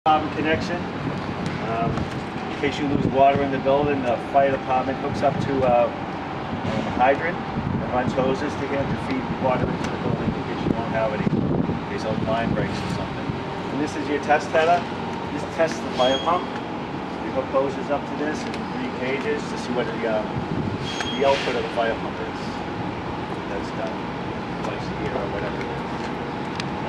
Connection. In case you lose water in the building, the fire department hooks up to a hydrant and runs hoses to here to feed water into the building in case you don't have any. In case a line breaks or something. And this is your test header. This tests the fire pump. We hook hoses up to this in 3 cages to see what the output of the fire pump is. That's done twice a year or whatever it is.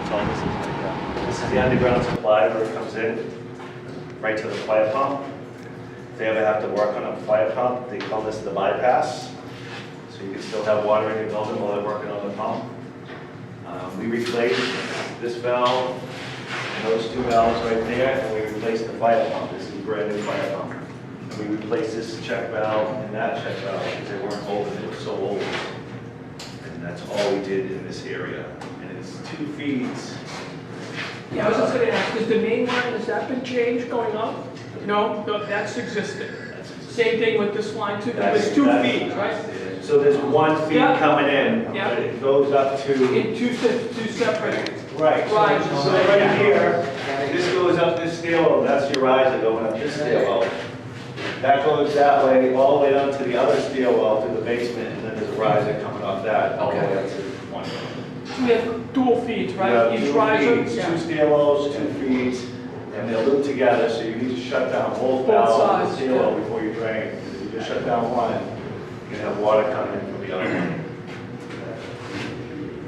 That's all this is right now. This is the underground supply where it comes in, right to the fire pump. If they ever have to work on a fire pump, they call this the bypass. So you can still have water in your building while they're working on the pump. We replaced this valve, and those 2 valves right there, and we replaced the fire pump. This is a brand new fire pump. And we replaced this check valve and that check valve because they weren't old, they were so old. And that's all we did in this area. And it's 2 feeds. Yeah, I was just going to ask, is the main line, has that been changed going up? No, that's existing. Same thing with this line too, there's 2 feeds, right? So there's 1 feed coming in, Yeah. but it goes up to... In two separate. Right. Right. So right here, this goes up this stairwell, that's your riser going up this stairwell. That goes that way, all the way down to the other stairwell to the basement, and then there's a riser coming off that, all the way up to 1. So we have dual feeds, right? Yeah, Each 2 riser? feeds, Yeah. 2 stairwells, 2 feeds, and they're looped together, so you need to shut down both valves of the sides, stairwell yeah. before you drain. If you just shut down one, you can have water coming in from the other one.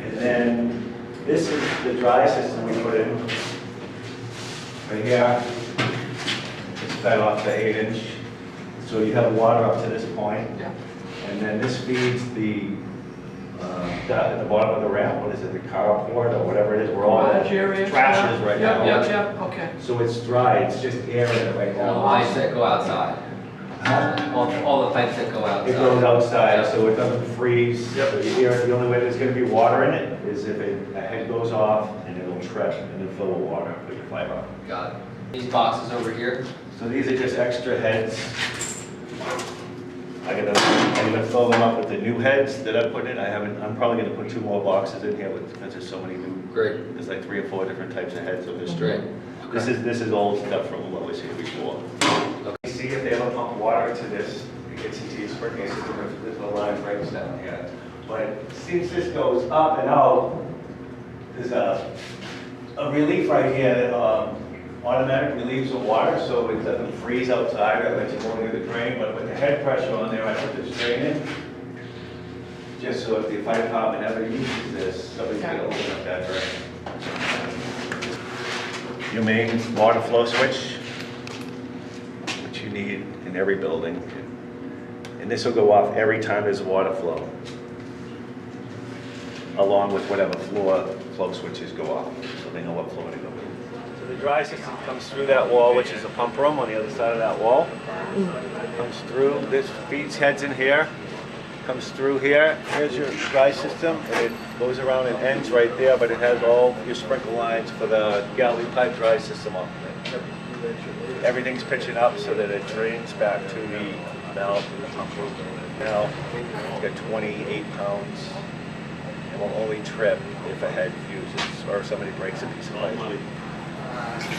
And then this is the dry system we put in. Right here, it's fed off the 8-inch, so you have water up to this point. Yeah. And then this feeds the at the bottom of the ramp, what is it, the carport or whatever it is, where all that Area. trash is right now. Yeah, okay. So it's dry, it's just air in it right All the now. pipes that go outside. All the pipes that go outside. It goes outside, so it doesn't freeze. So the only way there's gonna be water in it is if a head goes off and it'll trip and it'll fill with water with your fiber. Got it. These boxes over here. So these are just extra heads. I'm gonna fill them up with the new heads that I put in. I'm probably gonna put 2 more boxes in here because there's so many new. Great. There's like 3 or 4 different types of heads of this. Great. This is old stuff from what was here before. Okay. See if they ever pump water to this, it gets into your sprinkler system if the line breaks down here. But since this goes up and out, there's a relief right here that automatic relieves the water so it doesn't freeze outside or let you go near the drain. But with the head pressure on there, I put this drain in. Just so if the fire department ever uses this, somebody's gonna open up that drain. Your main water flow switch, which you need in every building. And this will go off every time there's water flow, along with whatever flow switches go off, so they know what floor to go with. So the dry system comes through that wall, which is a pump room on the other side of that wall. Comes through, this feeds heads in here, comes through here. Here's your dry system, and it goes around and ends right there, but it has all your sprinkle lines for the galley pipe dry system off of it. Everything's pitching up so that it drains back to the valve in the pump room. Now, it's got 28 pounds. It will only trip if a head fuses or if somebody breaks a piece of pipe.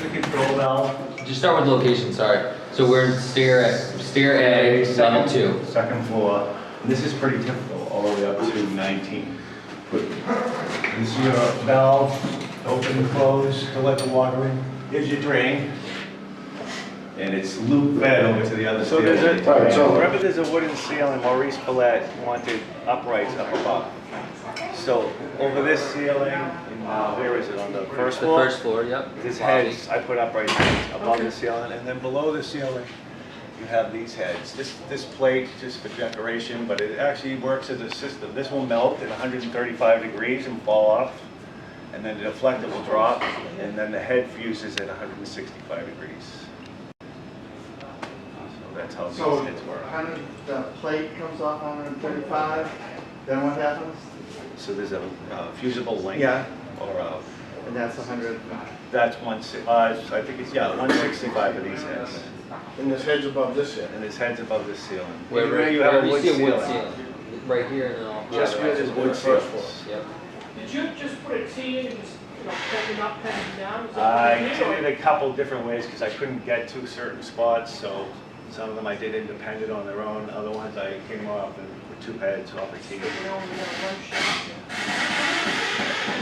The control valve. Just start with location, sorry. So we're in stair A, level 2. Second floor. And this is pretty typical, all the way up to 19. This is your valve, open and close to let the water in. Here's your drain. And it's loop fed over to the other side. So remember there's a wooden ceiling, Maurice Paulette wanted uprights up above. So over this ceiling, where is it, on the first floor? The first floor, yep. This heads, I put upright heads above the ceiling, and then below the ceiling, you have these heads. This plate just for decoration, but it actually works as a system. This will melt at 135 degrees and fall off, and then the deflector will drop, and then the head fuses at 165 degrees. So that's how these heads work. The plate comes off 135, then what happens? So there's a fusible link. Yeah. Or And that's 100. that's I think it's, 165 of these heads. And this head's above this head. And his head's above the ceiling. Where you have a you wood see a wood ceiling. ceiling. Right here and then all. Just where there's wood First ceilings. Yep. Did you just put a T in this pending up, pending down? Is that I what you did it a couple different ways because I couldn't get to certain spots, so some of them I did independent on their own. Other ones I came off and with two heads off a key. We only got one shot.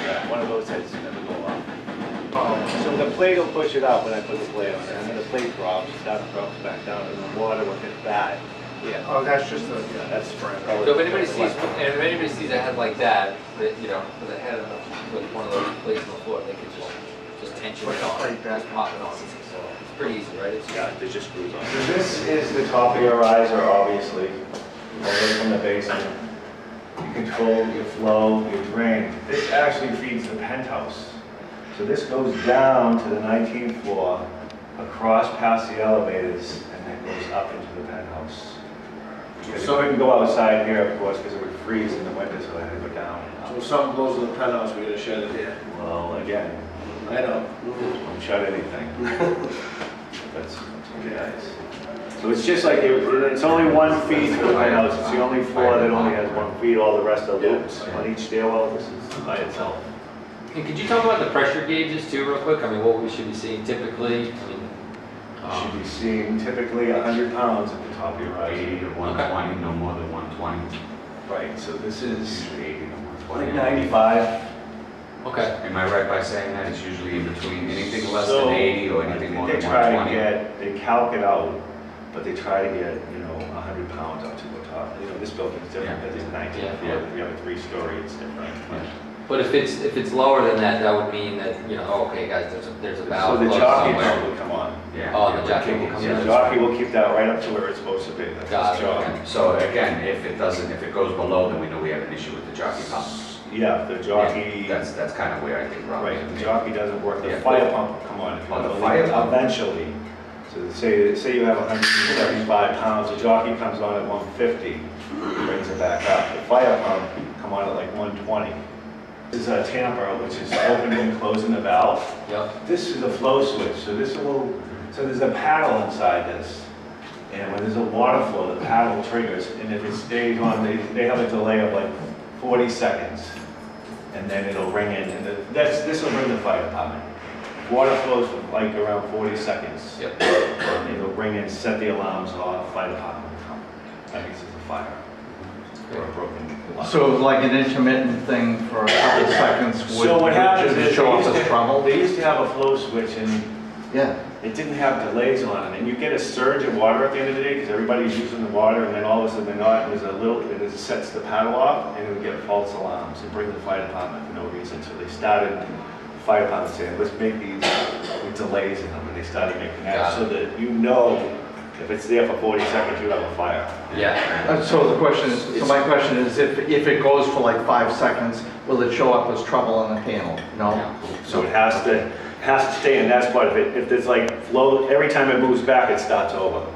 Yeah, one of those heads never go off. So the plate will push it out when I put the plate on it, and then the plate drops, that drops back down, and the water will hit that. Yeah, Oh, that's just the, that's for. So if anybody sees a head like that, you know, with a head with one of those plates on the floor, they could just tension Put it the on, plate back. just pop it on. So it's pretty easy, right? Yeah, there's just screws on. So this is the top of your riser, obviously, away from the basement. You control your flow, your drain. This actually feeds the penthouse. So this goes down to the 19th floor, across past the elevators, and then goes up into the penthouse. Because it couldn't go outside here, of course, because it would freeze in the winter, so I had to go down. So if something blows in the penthouse, we're gonna shut it here. Well, again, I know. don't shut anything. That's okay, guys. So it's just like, it's only one feed for the penthouse. It's the only floor that only has one feed, all the rest are loops. On each stairwell, this is by itself. And could you talk about the pressure gauges too, real quick? I mean, what we should be seeing typically? I mean, You should be seeing typically 100 pounds at the top of your riser. 80 to 120, no more than 120. Right, so this is Usually 80 to like 120. 95. okay. Am I right by saying that it's usually in between anything less So, than 80 or I anything think more they than try to 120? they calc it out, but they try to get, 100 pounds up to the top. This building's different, because it's 19 Yeah. floor. If you have a 3-story, it's different. But if it's lower than that, that would mean that, oh, okay, guys, there's a So valve the closed jockey pump somewhere. will come on. Yeah. Oh, yeah, the jockey will come Yeah, in. the jockey will keep that right up to where it's supposed to be. That's Got his it, job. okay. So again, if it goes below, then we know we have an issue with the jockey pump. Yeah, the jockey, Yeah, That's kind of where I think Rob right, is. the jockey doesn't work, the Yeah. fire pump will come on. Oh, the fire pump. Eventually. So say you have 175 pounds, the jockey comes on at 150, brings it back up. The fire pump come on at like 120. This is a tamper, which is opening and closing the valve. Yep. This is a flow switch, so there's a paddle inside this. And when there's a water flow, the paddle triggers, and if it stays on, they have a delay of like 40 seconds. And then it'll ring in, and this will bring the fire department. Water flows for like around 40 seconds. Yep. It'll ring in, set the alarms off, fire department will come. That means it's a fire or a broken line. So like an intermittent thing for a couple of seconds would So what happens just is show off this trouble? they used to have a flow switch and Yeah. it didn't have delays on it. And you get a surge of water at the end of the day because everybody's using the water and then all of a sudden they're not. It sets the paddle off and it would get false alarms and bring the fire department for no reason. So they started, the fire department saying, let's make these with delays in them. And they started making that Got so that if it's there for 40 seconds, you have a fire. Yeah. So my question is, if it goes for like 5 seconds, will it show up as trouble on the panel? No? So it has to stay in that spot. If there's like flow, every time it moves back, it starts over.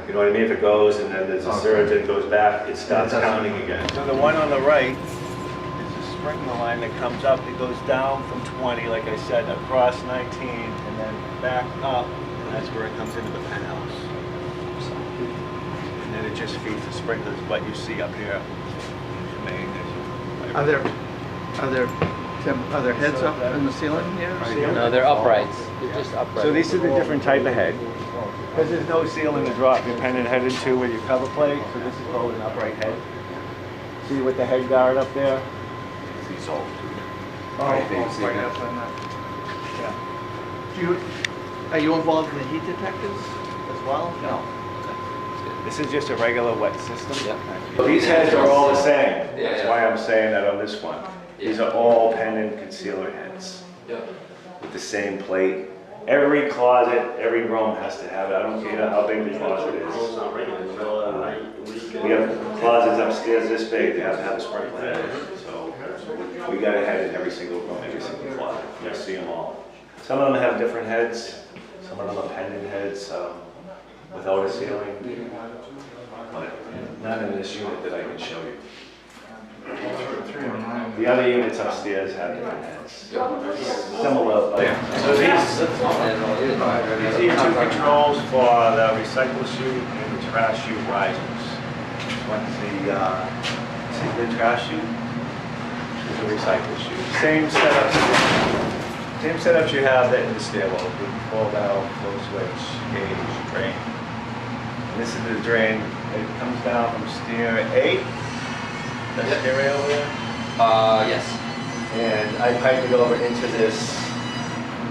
You know what I mean? If it goes and then there's a surge and it goes back, it starts counting again. So the one on the right is a sprinkler line that comes up. It goes down from 20, like I said, across 19, and then back up, and that's where it comes into the penthouse. And then it just feeds the sprinklers, what you see up here. The main, Are there heads up in the ceiling here? No, they're uprights. They're just upright. So these are the different type of head. Because there's no ceiling to drop your pendant head into with your cover plate, so this is called an upright head. See with the head guard up there? These all. Oh, right up on that. Are you involved in the heat detectors as well? No. This is just a regular wet system. Yep. These heads are all the same. Yeah, That's yeah. why I'm saying that on this one. These are all pendant concealer heads Yep. with the same plate. Every closet, every room has to have it. I don't care how big the closet is. We have closets upstairs this big, they have to have a sprinkler head. So we got a head in every single room, every single closet. You'll see them all. Some of them have different heads. Some of them are pendant heads without a ceiling. But not in this unit that I can show you. The other units upstairs have different heads. Similar. So these are your two controls for the recycle chute and the trash chute risers. One's the trash chute. There's a recycle chute. Same setups you have that in the stairwell. You pull down, flow switch, gauge, drain. And this is the drain. It comes down from stair 8. That's Yep. stair 8 over there. Yes. And I pipe it over into this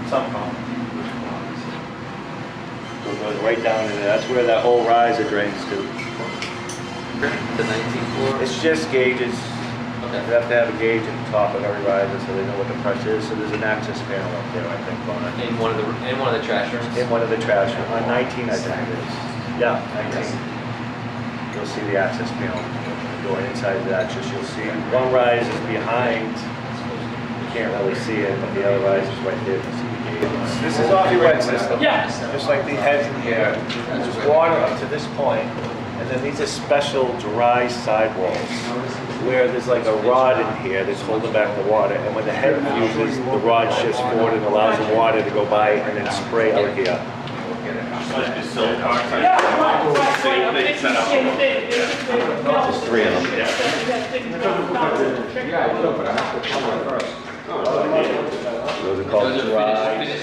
sump pump. So it goes right down into there. That's where that whole riser drains to. The 19th floor? It's just gauges. Okay. You have to have a gauge at the top of every riser so they know what the pressure is. So there's an access panel up there, I think, on it. In one of the trash rooms? In one of the trash rooms. On 19, I think it is. Yeah, 19. You'll see the access panel going inside the access. You'll see one rise is behind. You can't really see it, but the other rise is right there. You see the gauge. This is off your wet system. Yeah. Just like the heads in here. There's water up to this point, and then these are special dry sidewalls where there's like a rod in here that's holding back the water, and when the head fuses, the rod shifts forward and allows the water to go by and then spray out here. Yeah, right. I'm thinking the same thing. There's 3 of them. Those are called Those are dry. finished